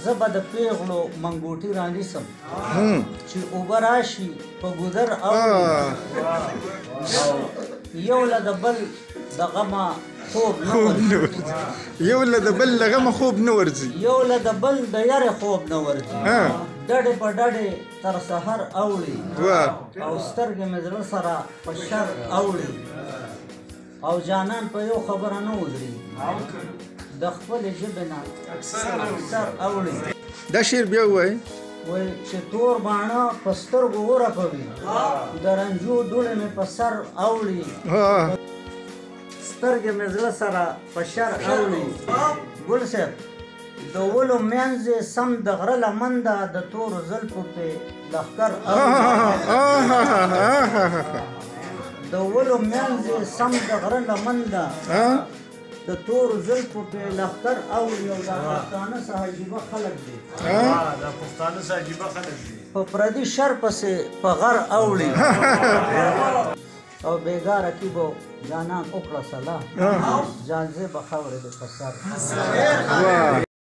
زه به د پیغلو منګوټي رانیسم چې اوبه راشي په ګودر اوړي یو له د بل د غمه خوب نه ورځي یو له د بل له غمه خوب نه ورځي یو له د بل د یارې خوب نه ورځي ډډې په ډډې تر سحر اوړي او سترګې مې زړه سره په شر اوړي او جانان په یو خبره نه ودري د خپلې ژبې نه اکثر اوړي دا شعر بیا ووایي وایي چې تور باڼه په سترګو ورپوي د رنجو دوړې مې په سر اوړي سترګې مې زړه سره په شر اوړي ګل صاحب د ولو منځ سم د غره لمن ده د تورو زلفو پې لښکر د ولو منځ سم د غره لمن ده د تورو زلفو پې لښکر اوړي او دا پښتانه څه عجیبه خلک دي په پردي شر پسې په غر اوړي او بیګا رقیبو جانان وکړه صلاح جانځې به خاورې دې په سر